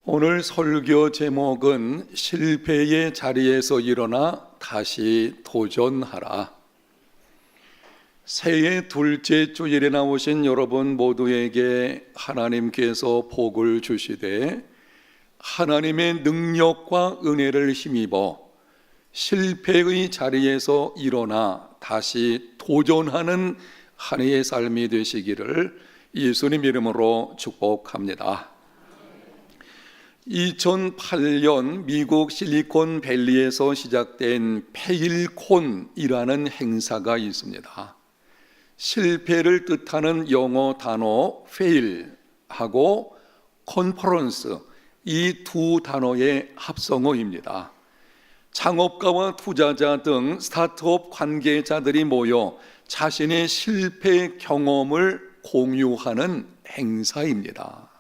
오늘 설교 제목은 실패의 자리에서 일어나 다시 도전하라. 새해 둘째 주일에 나오신 여러분 모두에게 하나님께서 복을 주시되 하나님의 능력과 은혜를 힘입어 실패의 자리에서 일어나 다시 도전하는 한 해의 삶이 되시기를 예수님 이름으로 축복합니다. 2008년 미국 실리콘밸리에서 시작된 페일콘이라는 행사가 있습니다. 실패를 뜻하는 영어 단어 fail하고 컨퍼런스, 이 두 단어의 합성어입니다. 창업가와 투자자 등 스타트업 관계자들이 모여 자신의 실패 경험을 공유하는 행사입니다.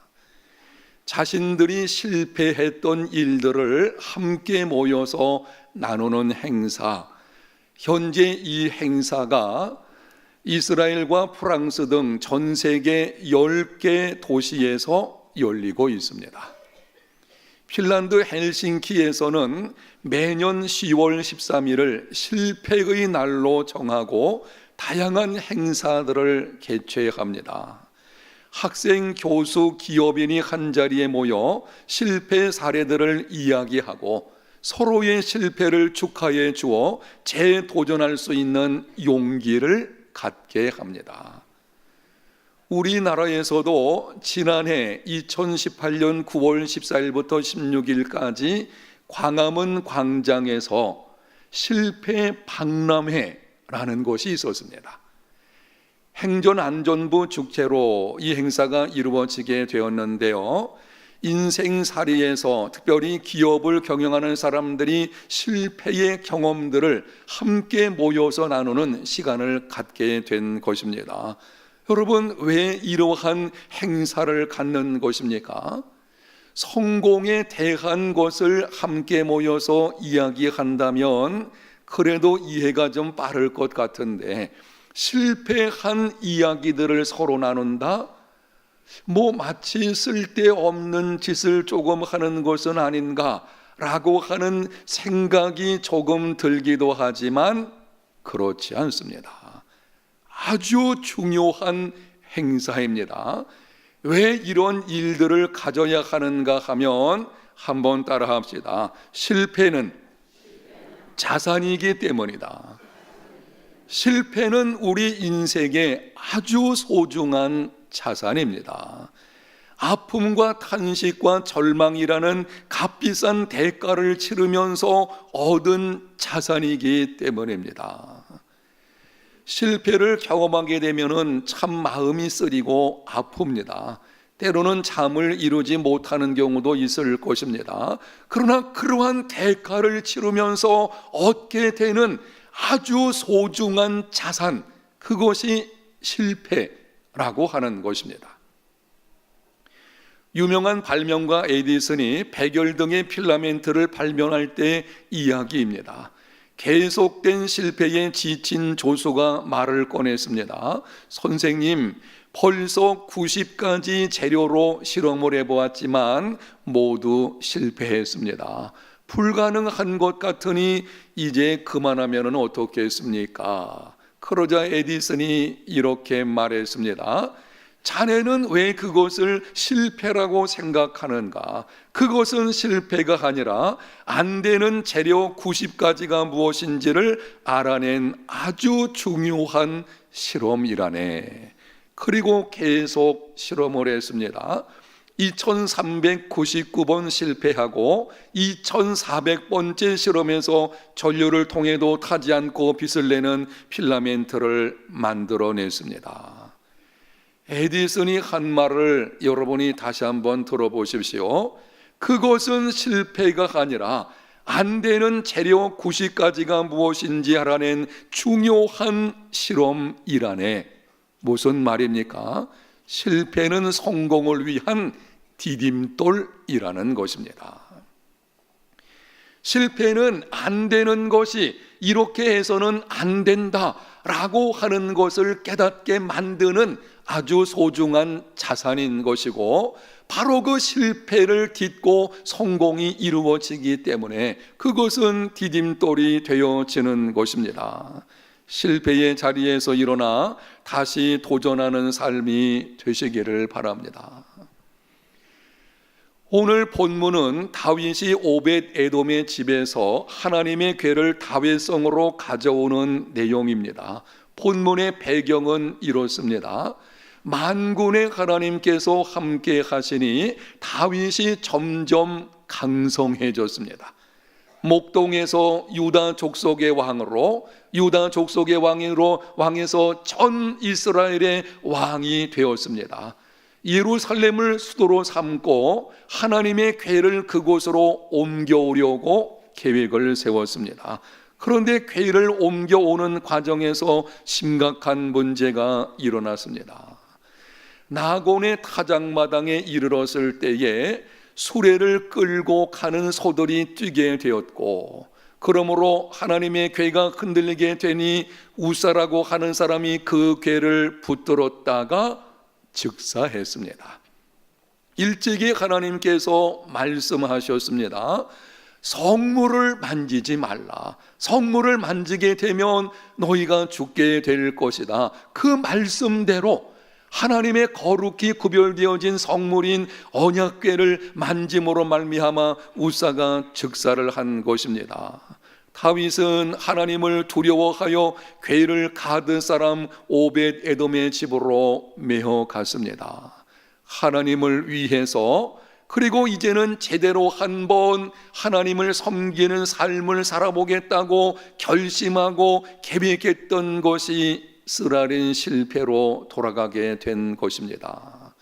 자신들이 실패했던 일들을 함께 모여서 나누는 행사. 현재 이 행사가 이스라엘과 프랑스 등 전 세계 10개 도시에서 열리고 있습니다. 핀란드 헬싱키에서는 매년 10월 13일을 실패의 날로 정하고 다양한 행사들을 개최합니다. 학생, 교수, 기업인이 한자리에 모여 실패 사례들을 이야기하고 서로의 실패를 축하해 주어 재도전할 수 있는 용기를 갖게 합니다. 우리나라에서도 지난해 2018년 9월 14일부터 16일까지 광화문 광장에서 실패 박람회라는 것이 있었습니다. 행전안전부 주최로 이 행사가 이루어지게 되었는데요. 인생살이에서 특별히 기업을 경영하는 사람들이 실패의 경험들을 함께 모여서 나누는 시간을 갖게 된 것입니다. 여러분, 왜 이러한 행사를 갖는 것입니까? 성공에 대한 것을 함께 모여서 이야기한다면 그래도 이해가 좀 빠를 것 같은데, 실패한 이야기들을 서로 나눈다? 마치 쓸데없는 짓을 조금 하는 것은 아닌가라고 하는 생각이 조금 들기도 하지만 그렇지 않습니다. 아주 중요한 행사입니다. 왜 이런 일들을 가져야 하는가 하면 한번 따라 합시다. 실패는 자산이기 때문이다. 실패는 우리 인생의 아주 소중한 자산입니다. 아픔과 탄식과 절망이라는 값비싼 대가를 치르면서 얻은 자산이기 때문입니다. 실패를 경험하게 되면 참 마음이 쓰리고 아픕니다. 때로는 잠을 이루지 못하는 경우도 있을 것입니다. 그러나 그러한 대가를 치르면서 얻게 되는 아주 소중한 자산, 그것이 실패라고 하는 것입니다. 유명한 발명가 에디슨이 백열 등의 필라멘트를 발명할 때 이야기입니다. 계속된 실패에 지친 조수가 말을 꺼냈습니다. 선생님, 벌써 90가지 재료로 실험을 해보았지만 모두 실패했습니다. 불가능한 것 같으니 이제 그만하면 어떻겠습니까? 그러자 에디슨이 이렇게 말했습니다. 자네는 왜 그것을 실패라고 생각하는가? 그것은 실패가 아니라 안 되는 재료 90가지가 무엇인지를 알아낸 아주 중요한 실험이라네. 그리고 계속 실험을 했습니다. 2399번 실패하고 2400번째 실험에서 전류를 통해도 타지 않고 빛을 내는 필라멘트를 만들어냈습니다. 에디슨이 한 말을 여러분이 다시 한번 들어보십시오. 그것은 실패가 아니라 안 되는 재료 90가지가 무엇인지 알아낸 중요한 실험이라네. 무슨 말입니까? 실패는 성공을 위한 디딤돌이라는 것입니다. 실패는 안 되는 것이 이렇게 해서는 안 된다라고 하는 것을 깨닫게 만드는 아주 소중한 자산인 것이고, 바로 그 실패를 딛고 성공이 이루어지기 때문에 그것은 디딤돌이 되어지는 것입니다. 실패의 자리에서 일어나 다시 도전하는 삶이 되시기를 바랍니다. 오늘 본문은 다윗이 오벳 에돔의 집에서 하나님의 궤를 다윗성으로 가져오는 내용입니다. 본문의 배경은 이렇습니다. 만군의 하나님께서 함께 하시니 다윗이 점점 강성해졌습니다. 목동에서 유다 족속의 왕으로, 유다 족속의 왕에서 전 이스라엘의 왕이 되었습니다. 예루살렘을 수도로 삼고 하나님의 궤를 그곳으로 옮겨오려고 계획을 세웠습니다. 그런데 궤를 옮겨오는 과정에서 심각한 문제가 일어났습니다. 나곤의 타작마당에 이르렀을 때에 수레를 끌고 가는 소들이 뛰게 되었고, 그러므로 하나님의 궤가 흔들리게 되니 우사라고 하는 사람이 그 궤를 붙들었다가 즉사했습니다. 일찍이 하나님께서 말씀하셨습니다. 성물을 만지지 말라. 성물을 만지게 되면 너희가 죽게 될 것이다. 그 말씀대로 하나님의 거룩히 구별되어진 성물인 언약궤를 만짐으로 말미암아 우사가 즉사를 한 것입니다. 다윗은 하나님을 두려워하여 궤를 가드 사람 오벳 에돔의 집으로 메어 갔습니다. 하나님을 위해서, 그리고 이제는 제대로 한번 하나님을 섬기는 삶을 살아보겠다고 결심하고 계획했던 것이 쓰라린 실패로 돌아가게 된 것입니다.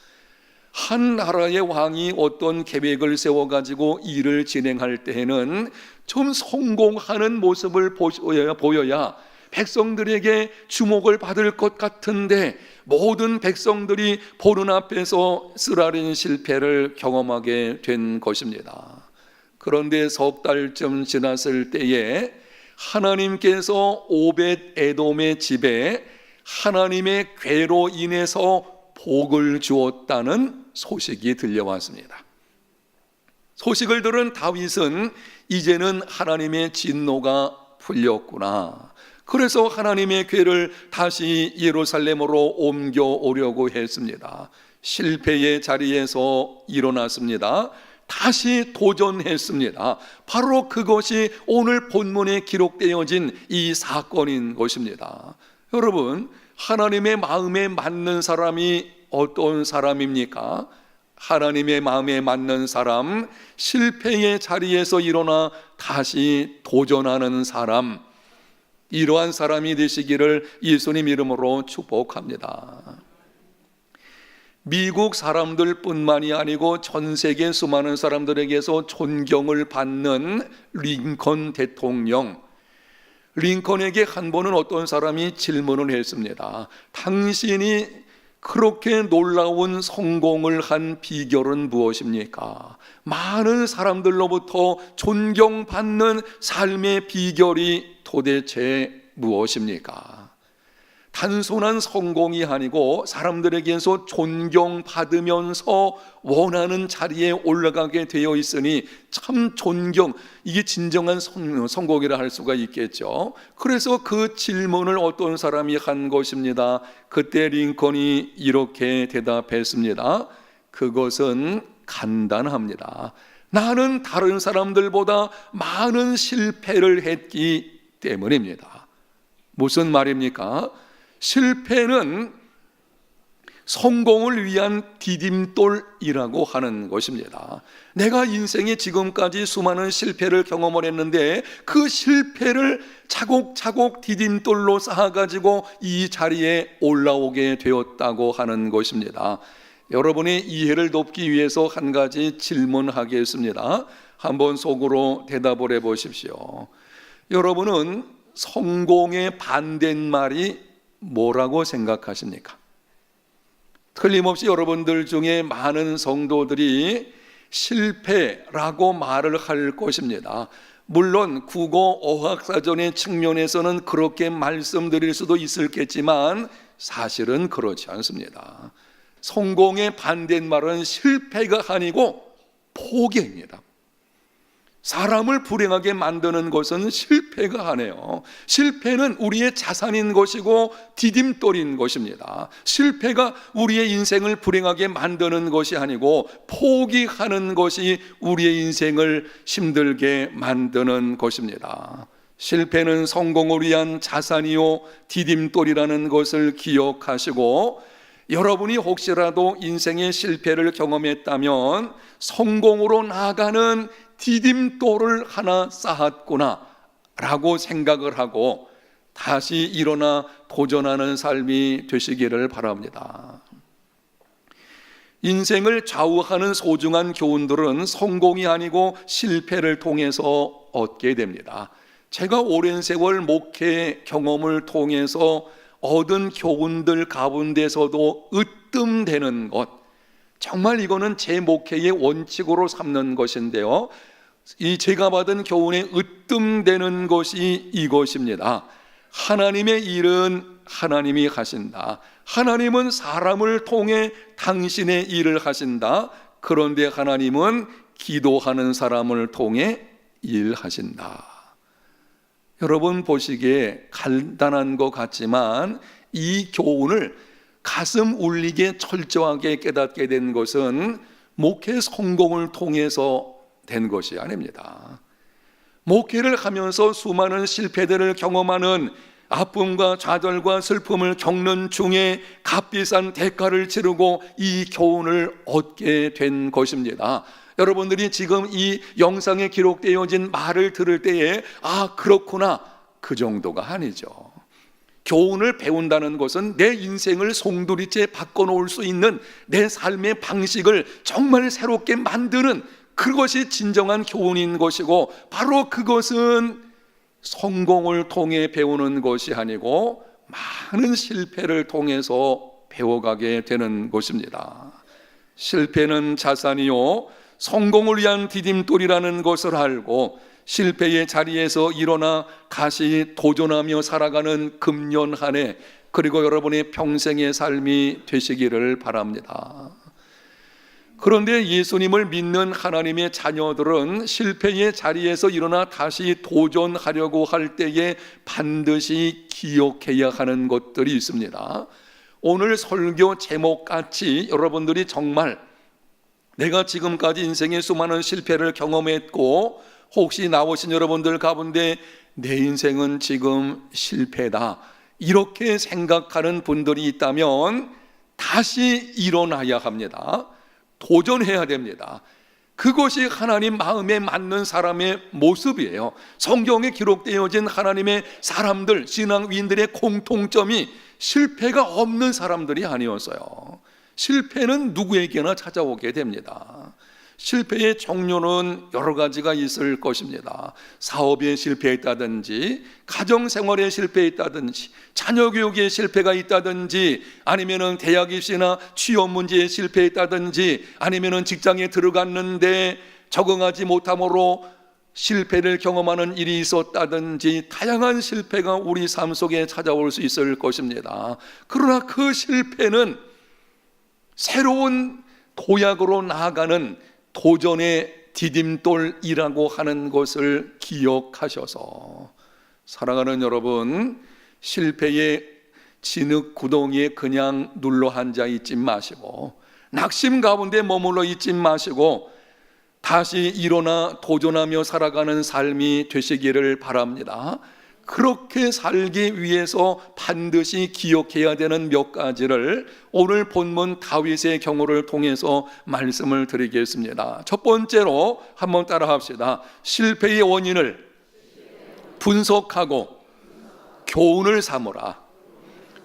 한 나라의 왕이 어떤 계획을 세워가지고 일을 진행할 때에는 좀 성공하는 모습을 보여야 백성들에게 주목을 받을 것 같은데, 모든 백성들이 보는 앞에서 쓰라린 실패를 경험하게 된 것입니다. 그런데 석 달쯤 지났을 때에 하나님께서 오벳 에돔의 집에 하나님의 궤로 인해서 복을 주었다는 소식이 들려왔습니다. 소식을 들은 다윗은 이제는 하나님의 진노가 풀렸구나. 그래서 하나님의 궤를 다시 예루살렘으로 옮겨오려고 했습니다. 실패의 자리에서 일어났습니다. 다시 도전했습니다. 바로 그것이 오늘 본문에 기록되어진 이 사건인 것입니다. 여러분, 하나님의 마음에 맞는 사람이 어떤 사람입니까? 하나님의 마음에 맞는 사람, 실패의 자리에서 일어나 다시 도전하는 사람, 이러한 사람이 되시기를 예수님 이름으로 축복합니다. 미국 사람들뿐만이 아니고 전 세계 수많은 사람들에게서 존경을 받는 링컨 대통령, 링컨에게 한 번은 어떤 사람이 질문을 했습니다. 당신이 그렇게 놀라운 성공을 한 비결은 무엇입니까? 많은 사람들로부터 존경받는 삶의 비결이 도대체 무엇입니까? 단순한 성공이 아니고 사람들에게서 존경받으면서 원하는 자리에 올라가게 되어 있으니 참 존경, 이게 진정한 성공이라 할 수가 있겠죠. 그래서 그 질문을 어떤 사람이 한 것입니다. 그때 링컨이 이렇게 대답했습니다. 그것은 간단합니다. 나는 다른 사람들보다 많은 실패를 했기 때문입니다. 무슨 말입니까? 실패는 성공을 위한 디딤돌이라고 하는 것입니다. 내가 인생에 지금까지 수많은 실패를 경험을 했는데 그 실패를 차곡차곡 디딤돌로 쌓아가지고 이 자리에 올라오게 되었다고 하는 것입니다. 여러분의 이해를 돕기 위해서 한 가지 질문하겠습니다. 한번 속으로 대답을 해보십시오. 여러분은 성공의 반대말이 뭐라고 생각하십니까? 틀림없이 여러분들 중에 많은 성도들이 실패라고 말을 할 것입니다. 물론 국어 어학사전의 측면에서는 그렇게 말씀드릴 수도 있겠지만 사실은 그렇지 않습니다. 성공의 반대말은 실패가 아니고 포기입니다. 사람을 불행하게 만드는 것은 실패가 아니에요. 실패는 우리의 자산인 것이고 디딤돌인 것입니다. 실패가 우리의 인생을 불행하게 만드는 것이 아니고 포기하는 것이 우리의 인생을 힘들게 만드는 것입니다. 실패는 성공을 위한 자산이요 디딤돌이라는 것을 기억하시고, 여러분이 혹시라도 인생의 실패를 경험했다면 성공으로 나아가는 디딤돌을 하나 쌓았구나 라고 생각을 하고 다시 일어나 도전하는 삶이 되시기를 바랍니다. 인생을 좌우하는 소중한 교훈들은 성공이 아니고 실패를 통해서 얻게 됩니다. 제가 오랜 세월 목회 경험을 통해서 얻은 교훈들 가운데서도 으뜸되는 것, 정말 이거는 제 목회의 원칙으로 삼는 것인데요, 이 제가 받은 교훈에 으뜸되는 것이 이것입니다. 하나님의 일은 하나님이 하신다. 하나님은 사람을 통해 당신의 일을 하신다. 그런데 하나님은 기도하는 사람을 통해 일하신다. 여러분 보시기에 간단한 것 같지만 이 교훈을 가슴 울리게 철저하게 깨닫게 된 것은 목회 성공을 통해서 된 것이 아닙니다. 목회를 하면서 수많은 실패들을 경험하는, 아픔과 좌절과 슬픔을 겪는 중에 값비싼 대가를 치르고 이 교훈을 얻게 된 것입니다. 여러분들이 지금 이 영상에 기록되어진 말을 들을 때에 아, 그렇구나, 그 정도가 아니죠. 교훈을 배운다는 것은 내 인생을 송두리째 바꿔놓을 수 있는 내 삶의 방식을 정말 새롭게 만드는, 그것이 진정한 교훈인 것이고, 바로 그것은 성공을 통해 배우는 것이 아니고 많은 실패를 통해서 배워가게 되는 것입니다. 실패는 자산이요 성공을 위한 디딤돌이라는 것을 알고 실패의 자리에서 일어나 다시 도전하며 살아가는 금년 한 해, 그리고 여러분의 평생의 삶이 되시기를 바랍니다. 그런데 예수님을 믿는 하나님의 자녀들은 실패의 자리에서 일어나 다시 도전하려고 할 때에 반드시 기억해야 하는 것들이 있습니다. 오늘 설교 제목같이 여러분들이 정말 내가 지금까지 인생의 수많은 실패를 경험했고 혹시 나오신 여러분들 가운데 내 인생은 지금 실패다, 이렇게 생각하는 분들이 있다면 다시 일어나야 합니다. 도전해야 됩니다. 그것이 하나님 마음에 맞는 사람의 모습이에요. 성경에 기록되어진 하나님의 사람들, 신앙인들의 공통점이 실패가 없는 사람들이 아니었어요. 실패는 누구에게나 찾아오게 됩니다. 실패의 종류는 여러 가지가 있을 것입니다. 사업에 실패했다든지, 가정생활에 실패했다든지, 자녀교육에 실패가 있다든지, 아니면은 대학 입시나 취업 문제에 실패했다든지, 아니면은 직장에 들어갔는데 적응하지 못함으로 실패를 경험하는 일이 있었다든지, 다양한 실패가 우리 삶 속에 찾아올 수 있을 것입니다. 그러나 그 실패는 새로운 도약으로 나아가는 도전의 디딤돌이라고 하는 것을 기억하셔서, 사랑하는 여러분, 실패의 진흙 구덩이에 그냥 눌러 앉아 있지 마시고, 낙심 가운데 머물러 있지 마시고 다시 일어나 도전하며 살아가는 삶이 되시기를 바랍니다. 그렇게 살기 위해서 반드시 기억해야 되는 몇 가지를 오늘 본문 다윗의 경우를 통해서 말씀을 드리겠습니다. 첫 번째로 한번 따라 합시다. 실패의 원인을 분석하고 교훈을 삼으라.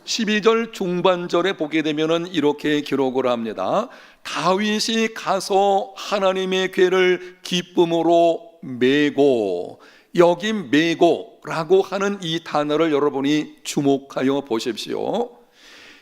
12절 중반절에 보게 되면 이렇게 기록을 합니다. 다윗이 가서 하나님의 궤를 기쁨으로 메고, 여기 메고라고 하는 이 단어를 여러분이 주목하여 보십시오.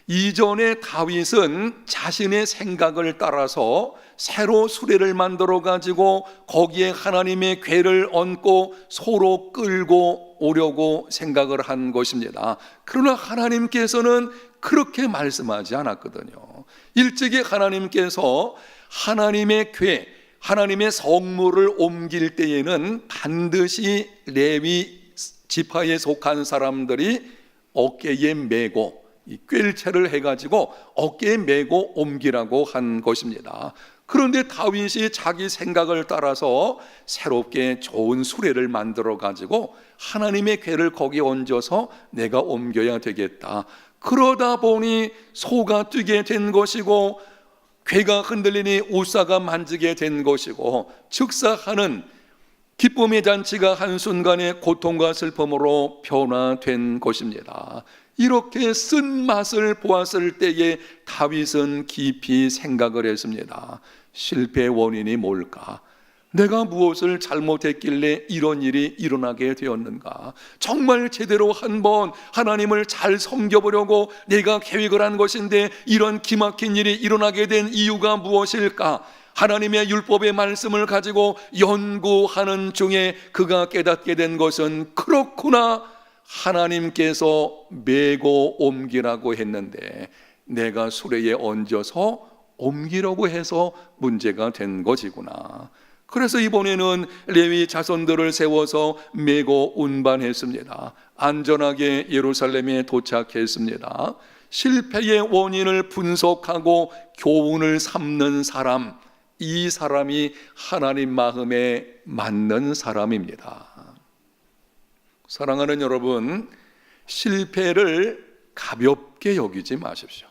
이전에 다윗은 자신의 생각을 따라서 새로 수레를 만들어 가지고 거기에 하나님의 궤를 얹고 소로 끌고 오려고 생각을 한 것입니다. 그러나 하나님께서는 그렇게 말씀하지 않았거든요. 일찍이 하나님께서 하나님의 궤, 하나님의 성물을 옮길 때에는 반드시 레위 지파에 속한 사람들이 어깨에 메고 이 꿰채를 해가지고 어깨에 메고 옮기라고 한 것입니다. 그런데 다윗이 자기 생각을 따라서 새롭게 좋은 수레를 만들어 가지고 하나님의 궤를 거기에 얹어서 내가 옮겨야 되겠다. 그러다 보니 소가 뛰게 된 것이고 궤가 흔들리니 우사가 만지게 된 것이고 즉사하는 기쁨의 잔치가 한순간에 고통과 슬픔으로 변화된 것입니다. 이렇게 쓴맛을 보았을 때에 다윗은 깊이 생각을 했습니다. 실패의 원인이 뭘까? 내가 무엇을 잘못했길래 이런 일이 일어나게 되었는가? 정말 제대로 한번 하나님을 잘 섬겨보려고 내가 계획을 한 것인데 이런 기막힌 일이 일어나게 된 이유가 무엇일까? 하나님의 율법의 말씀을 가지고 연구하는 중에 그가 깨닫게 된 것은 그렇구나, 하나님께서 메고 옮기라고 했는데 내가 수레에 얹어서 옮기려고 해서 문제가 된 것이구나. 그래서 이번에는 레위 자손들을 세워서 메고 운반했습니다. 안전하게 예루살렘에 도착했습니다. 실패의 원인을 분석하고 교훈을 삼는 사람, 이 사람이 하나님 마음에 맞는 사람입니다. 사랑하는 여러분, 실패를 가볍게 여기지 마십시오.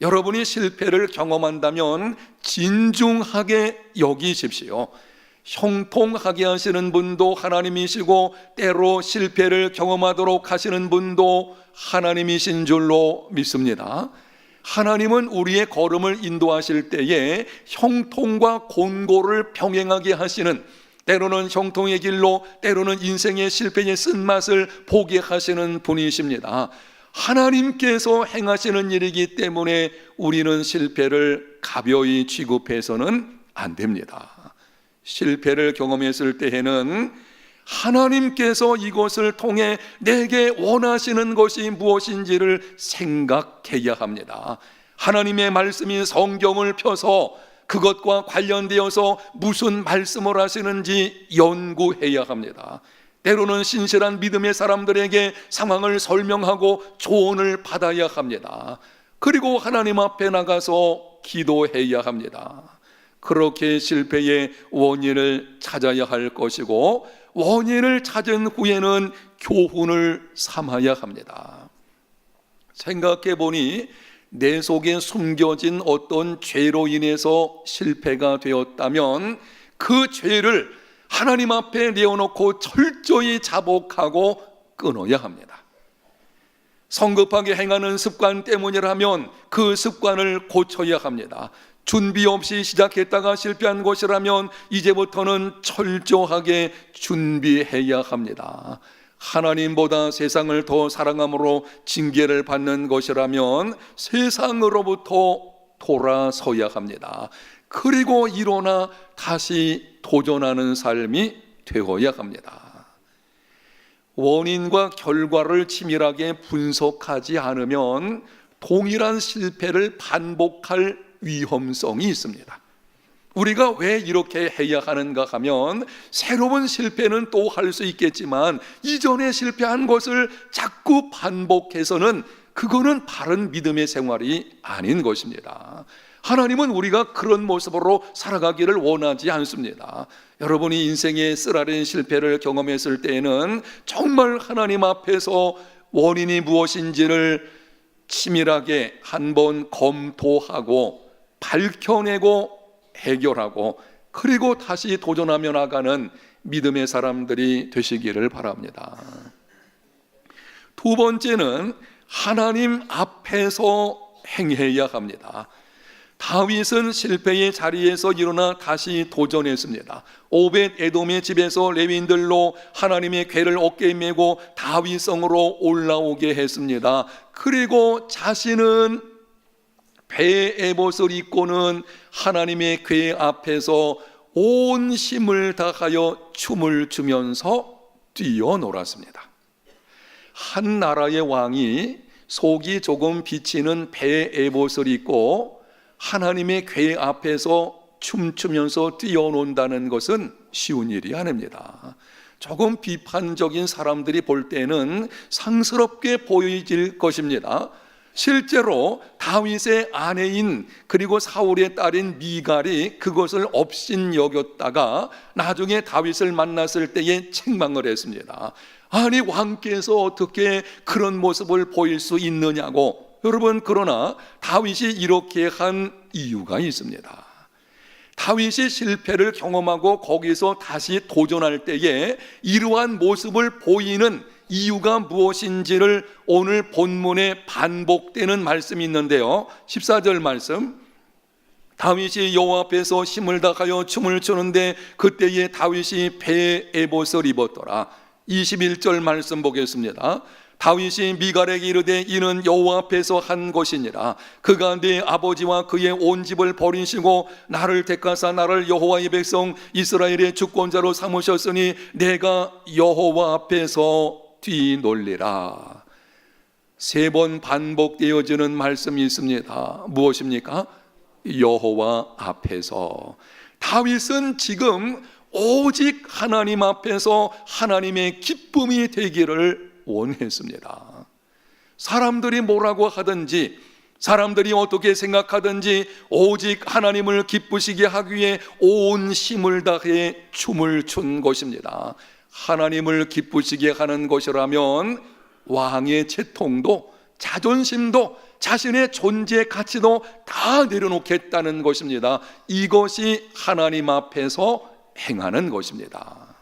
여러분이 실패를 경험한다면 진중하게 여기십시오. 형통하게 하시는 분도 하나님이시고 때로 실패를 경험하도록 하시는 분도 하나님이신 줄로 믿습니다. 하나님은 우리의 걸음을 인도하실 때에 형통과 곤고를 병행하게 하시는, 때로는 형통의 길로 때로는 인생의 실패의 쓴맛을 보게 하시는 분이십니다. 하나님께서 행하시는 일이기 때문에 우리는 실패를 가벼이 취급해서는 안 됩니다. 실패를 경험했을 때에는 하나님께서 이것을 통해 내게 원하시는 것이 무엇인지를 생각해야 합니다. 하나님의 말씀인 성경을 펴서 그것과 관련되어서 무슨 말씀을 하시는지 연구해야 합니다. 때로는 신실한 믿음의 사람들에게 상황을 설명하고 조언을 받아야 합니다. 그리고 하나님 앞에 나가서 기도해야 합니다. 그렇게 실패의 원인을 찾아야 할 것이고, 원인을 찾은 후에는 교훈을 삼아야 합니다. 생각해 보니 내 속에 숨겨진 어떤 죄로 인해서 실패가 되었다면 그 죄를 하나님 앞에 내어놓고 철저히 자복하고 끊어야 합니다. 성급하게 행하는 습관 때문이라면 그 습관을 고쳐야 합니다. 준비 없이 시작했다가 실패한 것이라면 이제부터는 철저하게 준비해야 합니다. 하나님보다 세상을 더 사랑함으로 징계를 받는 것이라면 세상으로부터 돌아서야 합니다. 그리고 일어나 다시 도전하는 삶이 되어야 합니다. 원인과 결과를 치밀하게 분석하지 않으면 동일한 실패를 반복할 위험성이 있습니다. 우리가 왜 이렇게 해야 하는가 하면, 새로운 실패는 또 할 수 있겠지만 이전에 실패한 것을 자꾸 반복해서는 그거는 바른 믿음의 생활이 아닌 것입니다. 하나님은 우리가 그런 모습으로 살아가기를 원하지 않습니다. 여러분이 인생의 쓰라린 실패를 경험했을 때에는 정말 하나님 앞에서 원인이 무엇인지를 치밀하게 한번 검토하고 밝혀내고 해결하고 그리고 다시 도전하며 나가는 믿음의 사람들이 되시기를 바랍니다. 두 번째는 하나님 앞에서 행해야 합니다. 다윗은 실패의 자리에서 일어나 다시 도전했습니다. 오벳 에돔의 집에서 레위인들로 하나님의 궤를 어깨에 메고 다윗성으로 올라오게 했습니다. 그리고 자신은 배의 에봇을 입고는 하나님의 궤 앞에서 온 힘을 다하여 춤을 추면서 뛰어놀았습니다. 한 나라의 왕이 속이 조금 비치는 배의 에봇을 입고 하나님의 궤 앞에서 춤추면서 뛰어논다는 것은 쉬운 일이 아닙니다. 조금 비판적인 사람들이 볼 때는 상스럽게 보이질 것입니다. 실제로 다윗의 아내인 그리고 사울의 딸인 미갈이 그것을 업신여겼다가 나중에 다윗을 만났을 때에 책망을 했습니다. 아니, 왕께서 어떻게 그런 모습을 보일 수 있느냐고. 여러분, 그러나 다윗이 이렇게 한 이유가 있습니다. 다윗이 실패를 경험하고 거기서 다시 도전할 때에 이러한 모습을 보이는 이유가 무엇인지를 오늘 본문에 반복되는 말씀이 있는데요, 14절 말씀, 다윗이 여호와 앞에서 힘을 다하여 춤을 추는데 그때에 다윗이 배에 에봇을 입었더라. 21절 말씀 보겠습니다. 다윗이 미갈에게 이르되 이는 여호와 앞에서 한 것이니라. 그가 네 아버지와 그의 온 집을 버리시고 나를 택하사 나를 여호와의 백성 이스라엘의 주권자로 삼으셨으니 내가 여호와 앞에서 뛰놀리라. 3번 반복되어지는 말씀이 있습니다. 무엇입니까? 여호와 앞에서. 다윗은 지금 오직 하나님 앞에서 하나님의 기쁨이 되기를 원했습니다. 사람들이 뭐라고 하든지, 사람들이 어떻게 생각하든지 오직 하나님을 기쁘시게 하기 위해 온 힘을 다해 춤을 춘 것입니다. 하나님을 기쁘시게 하는 것이라면 왕의 채통도 자존심도 자신의 존재 가치도 다 내려놓겠다는 것입니다. 이것이 하나님 앞에서 행하는 것입니다.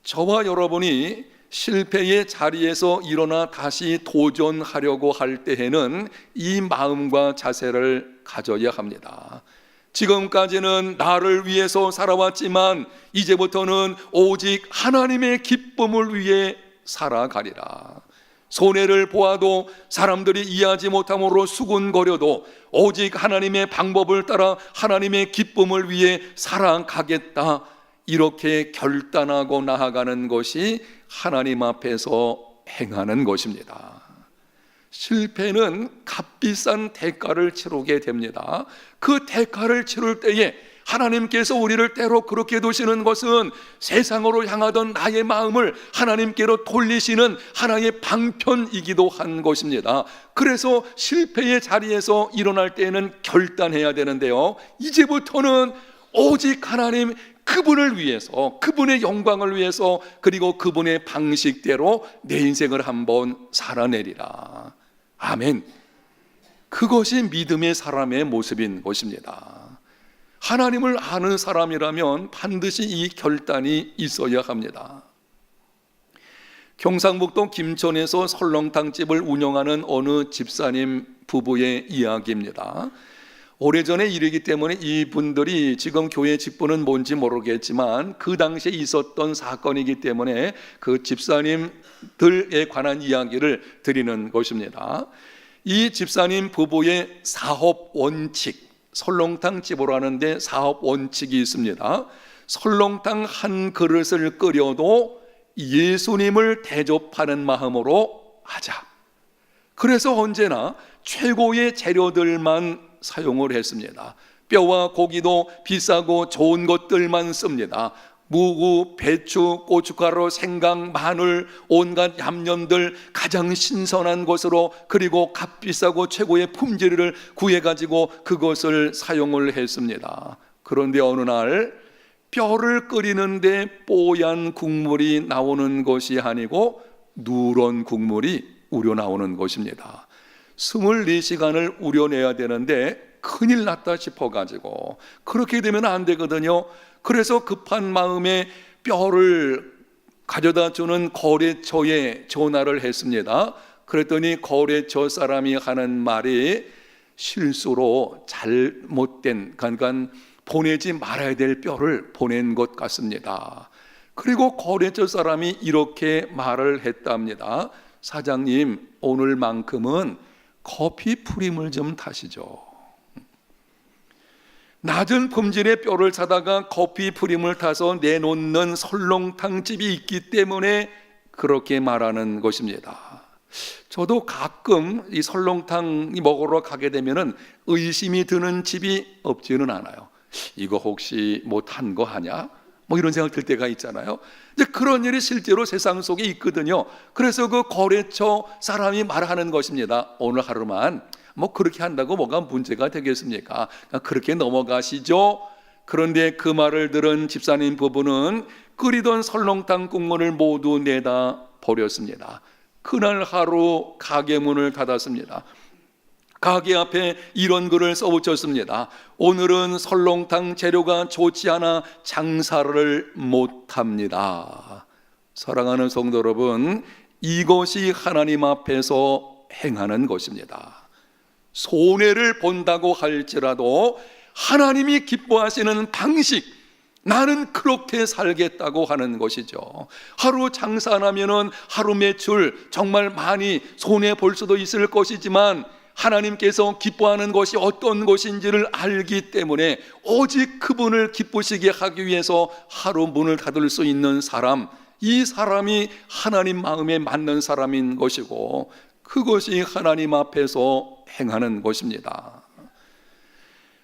저와 여러분이 실패의 자리에서 일어나 다시 도전하려고 할 때에는 이 마음과 자세를 가져야 합니다. 지금까지는 나를 위해서 살아왔지만 이제부터는 오직 하나님의 기쁨을 위해 살아가리라. 손해를 보아도 사람들이 이해하지 못함으로 수군거려도 오직 하나님의 방법을 따라 하나님의 기쁨을 위해 살아가겠다, 이렇게 결단하고 나아가는 것이 하나님 앞에서 행하는 것입니다. 실패는 값비싼 대가를 치르게 됩니다. 그 대가를 치를 때에 하나님께서 우리를 때로 그렇게 두시는 것은 세상으로 향하던 나의 마음을 하나님께로 돌리시는 하나의 방편이기도 한 것입니다. 그래서 실패의 자리에서 일어날 때는 결단해야 되는데요, 이제부터는 오직 하나님 그분을 위해서, 그분의 영광을 위해서, 그리고 그분의 방식대로 내 인생을 한번 살아내리라. 아멘. 그것이 믿음의 사람의 모습인 것입니다. 하나님을 아는 사람이라면 반드시 이 결단이 있어야 합니다. 경상북도 김천에서 설렁탕집을 운영하는 어느 집사님 부부의 이야기입니다. 오래전의 일이기 때문에 이분들이 지금 교회 직분은 뭔지 모르겠지만 그 당시에 있었던 사건이기 때문에 그 집사님들에 관한 이야기를 드리는 것입니다. 이 집사님 부부의 사업 원칙, 설렁탕 집으로 하는데 사업 원칙이 있습니다. 설렁탕 한 그릇을 끓여도 예수님을 대접하는 마음으로 하자. 그래서 언제나 최고의 재료들만 사용을 했습니다. 뼈와 고기도 비싸고 좋은 것들만 씁니다. 무구, 배추, 고춧가루, 생강, 마늘, 온갖 얌년들 가장 신선한 것으로, 그리고 값비싸고 최고의 품질을 구해가지고 그것을 사용을 했습니다. 그런데 어느 날 뼈를 끓이는데 뽀얀 국물이 나오는 것이 아니고 누런 국물이 우려나오는 것입니다. 24시간을 우려내야 되는데 큰일 났다 싶어가지고 그렇게 되면 안 되거든요. 그래서 급한 마음에 뼈를 가져다 주는 거래처에 전화를 했습니다. 그랬더니 거래처 사람이 하는 말이 실수로 잘못된, 그러니까 보내지 말아야 될 뼈를 보낸 것 같습니다. 그리고 거래처 사람이 이렇게 말을 했답니다. 사장님, 오늘만큼은 커피 프림을 좀 타시죠. 낮은 품질의 뼈를 사다가 커피 프림을 타서 내놓는 설렁탕집이 있기 때문에 그렇게 말하는 것입니다. 저도 가끔 이 설렁탕 먹으러 가게 되면은 의심이 드는 집이 없지는 않아요. 이거 혹시 못한 거 하냐? 뭐 이런 생각 들 때가 있잖아요. 이제 그런 일이 실제로 세상 속에 있거든요. 그래서 그 거래처 사람이 말하는 것입니다. 오늘 하루만 뭐 그렇게 한다고 뭐가 문제가 되겠습니까? 그렇게 넘어가시죠. 그런데 그 말을 들은 집사님 부부는 끓이던 설렁탕 국물을 모두 내다 버렸습니다. 그날 하루 가게 문을 닫았습니다. 가게 앞에 이런 글을 써붙였습니다. 오늘은 설렁탕 재료가 좋지 않아 장사를 못합니다. 사랑하는 성도 여러분, 이것이 하나님 앞에서 행하는 것입니다. 손해를 본다고 할지라도 하나님이 기뻐하시는 방식, 나는 그렇게 살겠다고 하는 것이죠. 하루 장사 안 하면은 하루 매출 정말 많이 손해 볼 수도 있을 것이지만 하나님께서 기뻐하는 것이 어떤 것인지를 알기 때문에 오직 그분을 기쁘시게 하기 위해서 하루 문을 닫을 수 있는 사람, 이 사람이 하나님 마음에 맞는 사람인 것이고 그것이 하나님 앞에서 행하는 것입니다.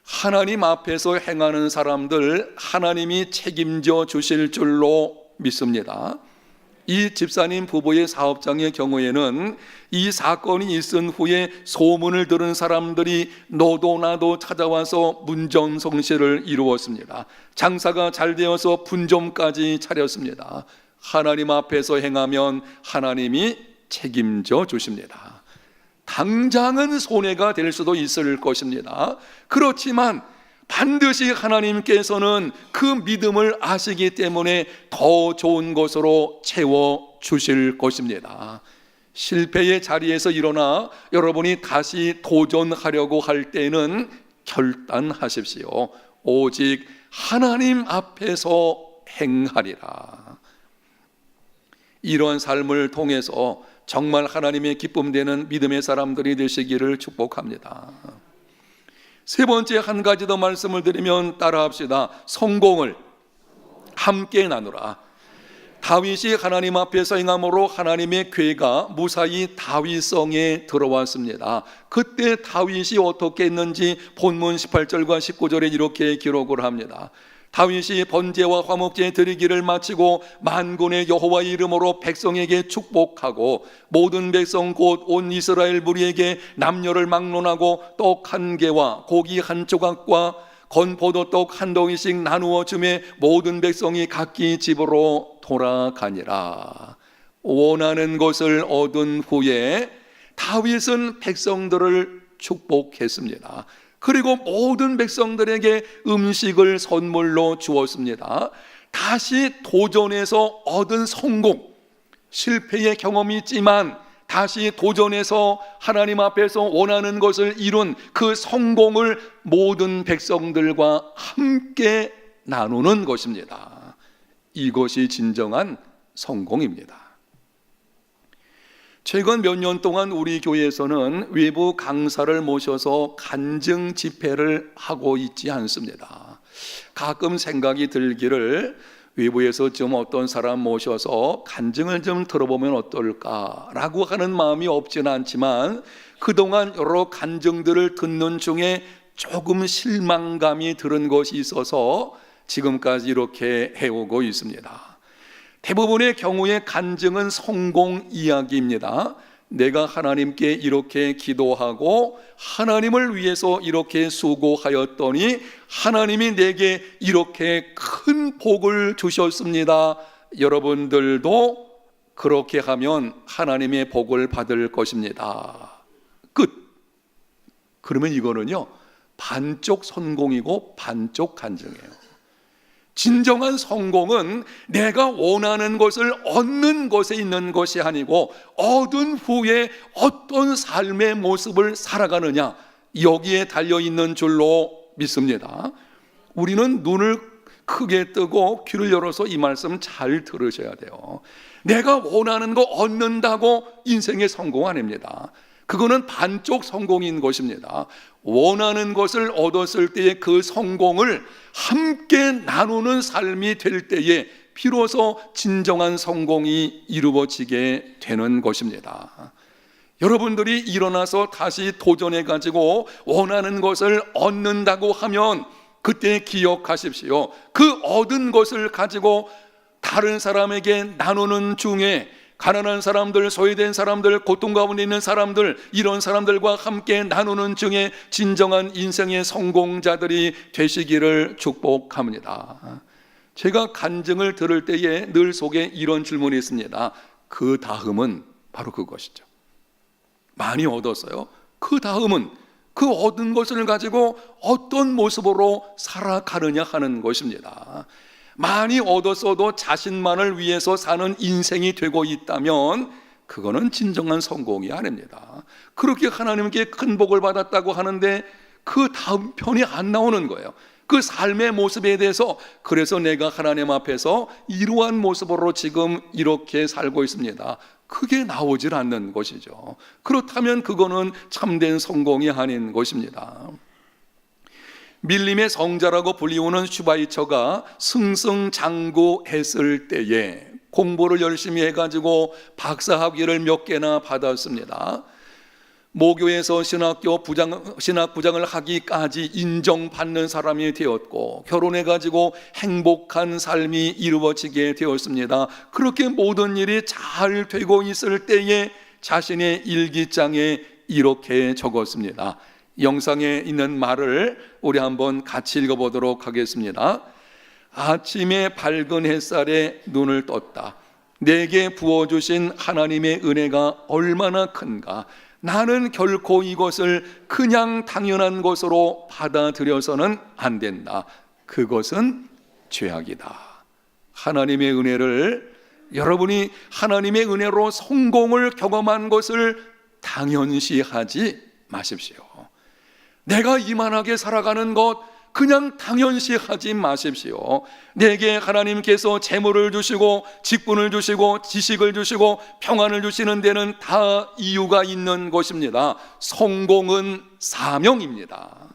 하나님 앞에서 행하는 사람들 하나님이 책임져 주실 줄로 믿습니다. 이 집사님 부부의 사업장의 경우에는 이 사건이 있은 후에 소문을 들은 사람들이 너도 나도 찾아와서 문전성시를 이루었습니다. 장사가 잘 되어서 분점까지 차렸습니다. 하나님 앞에서 행하면 하나님이 책임져 주십니다. 당장은 손해가 될 수도 있을 것입니다. 그렇지만 반드시 하나님께서는 그 믿음을 아시기 때문에 더 좋은 것으로 채워주실 것입니다. 실패의 자리에서 일어나 여러분이 다시 도전하려고 할 때는 결단하십시오. 오직 하나님 앞에서 행하리라. 이런 삶을 통해서 정말 하나님의 기쁨 되는 믿음의 사람들이 되시기를 축복합니다. 세 번째 한 가지 더 말씀을 드리면 따라합시다. 성공을 함께 나누라. 다윗이 하나님 앞에서 행함으로 하나님의 궤가 무사히 다윗성에 들어왔습니다. 그때 다윗이 어떻게 했는지 본문 18절과 19절에 이렇게 기록을 합니다. 다윗이 번제와 화목제 드리기를 마치고 만군의 여호와의 이름으로 백성에게 축복하고 모든 백성 곧 온 이스라엘 무리에게 남녀를 막론하고 떡 한 개와 고기 한 조각과 건포도떡 한 덩이씩 나누어 주매 모든 백성이 각기 집으로 돌아가니라. 원하는 것을 얻은 후에 다윗은 백성들을 축복했습니다. 그리고 모든 백성들에게 음식을 선물로 주었습니다. 다시 도전해서 얻은 성공, 실패의 경험이 있지만 다시 도전해서 하나님 앞에서 원하는 것을 이룬 그 성공을 모든 백성들과 함께 나누는 것입니다. 이것이 진정한 성공입니다. 최근 몇 년 동안 우리 교회에서는 외부 강사를 모셔서 간증 집회를 하고 있지 않습니다. 가끔 생각이 들기를 외부에서 좀 어떤 사람 모셔서 간증을 좀 들어보면 어떨까라고 하는 마음이 없지는 않지만 그동안 여러 간증들을 듣는 중에 조금 실망감이 들은 것이 있어서 지금까지 이렇게 해오고 있습니다. 대부분의 경우에 간증은 성공 이야기입니다. 내가 하나님께 이렇게 기도하고 하나님을 위해서 이렇게 수고하였더니 하나님이 내게 이렇게 큰 복을 주셨습니다. 여러분들도 그렇게 하면 하나님의 복을 받을 것입니다. 끝. 그러면 이거는요, 반쪽 성공이고 반쪽 간증이에요. 진정한 성공은 내가 원하는 것을 얻는 것에 있는 것이 아니고 얻은 후에 어떤 삶의 모습을 살아가느냐, 여기에 달려있는 줄로 믿습니다. 우리는 눈을 크게 뜨고 귀를 열어서 이 말씀 잘 들으셔야 돼요. 내가 원하는 거 얻는다고 인생의 성공 아닙니다. 그거는 반쪽 성공인 것입니다. 원하는 것을 얻었을 때의 그 성공을 함께 나누는 삶이 될 때에 비로소 진정한 성공이 이루어지게 되는 것입니다. 여러분들이 일어나서 다시 도전해 가지고 원하는 것을 얻는다고 하면 그때 기억하십시오. 그 얻은 것을 가지고 다른 사람에게 나누는 중에 가난한 사람들, 소외된 사람들, 고통 가운데 있는 사람들, 이런 사람들과 함께 나누는 중에 진정한 인생의 성공자들이 되시기를 축복합니다. 제가 간증을 들을 때에 늘 속에 이런 질문이 있습니다. 그 다음은 바로 그것이죠. 많이 얻었어요. 그 다음은 그 얻은 것을 가지고 어떤 모습으로 살아가느냐 하는 것입니다. 많이 얻었어도 자신만을 위해서 사는 인생이 되고 있다면 그거는 진정한 성공이 아닙니다. 그렇게 하나님께 큰 복을 받았다고 하는데 그 다음 편이 안 나오는 거예요. 그 삶의 모습에 대해서 그래서 내가 하나님 앞에서 이러한 모습으로 지금 이렇게 살고 있습니다. 그게 나오질 않는 것이죠. 그렇다면 그거는 참된 성공이 아닌 것입니다. 밀림의 성자라고 불리우는 슈바이처가 승승장구했을 때에 공부를 열심히 해가지고 박사학위를 몇 개나 받았습니다. 모교에서 신학부장을 하기까지 인정받는 사람이 되었고 결혼해가지고 행복한 삶이 이루어지게 되었습니다. 그렇게 모든 일이 잘 되고 있을 때에 자신의 일기장에 이렇게 적었습니다. 영상에 있는 말을 우리 한번 같이 읽어보도록 하겠습니다. 아침에 밝은 햇살에 눈을 떴다. 내게 부어주신 하나님의 은혜가 얼마나 큰가. 나는 결코 이것을 그냥 당연한 것으로 받아들여서는 안 된다. 그것은 죄악이다. 하나님의 은혜를, 여러분이 하나님의 은혜로 성공을 경험한 것을 당연시하지 마십시오. 내가 이만하게 살아가는 것 그냥 당연시하지 마십시오. 내게 하나님께서 재물을 주시고 직분을 주시고 지식을 주시고 평안을 주시는 데는 다 이유가 있는 것입니다. 성공은 사명입니다.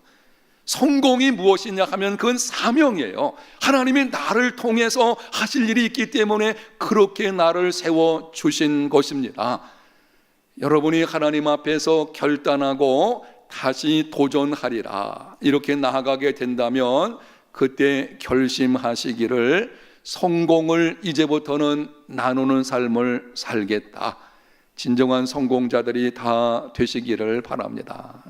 성공이 무엇이냐 하면 그건 사명이에요. 하나님이 나를 통해서 하실 일이 있기 때문에 그렇게 나를 세워주신 것입니다. 여러분이 하나님 앞에서 결단하고 다시 도전하리라 이렇게 나아가게 된다면 그때 결심하시기를 성공을 이제부터는 나누는 삶을 살겠다. 진정한 성공자들이 다 되시기를 바랍니다.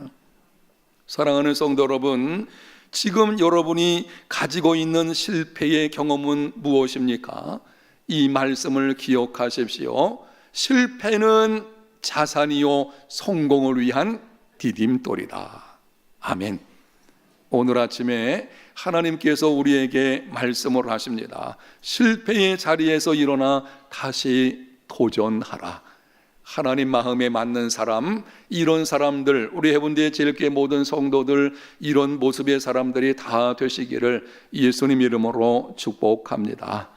사랑하는 성도 여러분, 지금 여러분이 가지고 있는 실패의 경험은 무엇입니까? 이 말씀을 기억하십시오. 실패는 자산이요 성공을 위한 디딤돌이다. 아멘. 오늘 아침에 하나님께서 우리에게 말씀을 하십니다. 실패의 자리에서 일어나 다시 도전하라. 하나님 마음에 맞는 사람, 이런 사람들, 우리 해운대 제일교회 모든 성도들 이런 모습의 사람들이 다 되시기를 예수님 이름으로 축복합니다.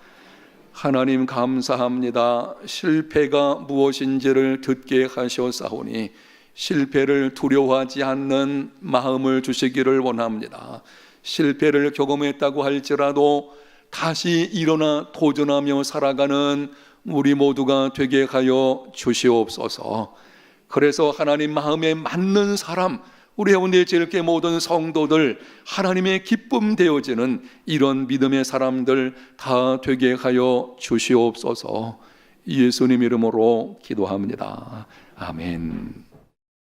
하나님 감사합니다. 실패가 무엇인지를 듣게 하셨사오니 실패를 두려워하지 않는 마음을 주시기를 원합니다. 실패를 경험했다고 할지라도 다시 일어나 도전하며 살아가는 우리 모두가 되게 하여 주시옵소서. 그래서 하나님 마음에 맞는 사람, 우리 해운대 제일교회 모든 성도들 하나님의 기쁨 되어지는 이런 믿음의 사람들 다 되게 하여 주시옵소서. 예수님 이름으로 기도합니다. 아멘.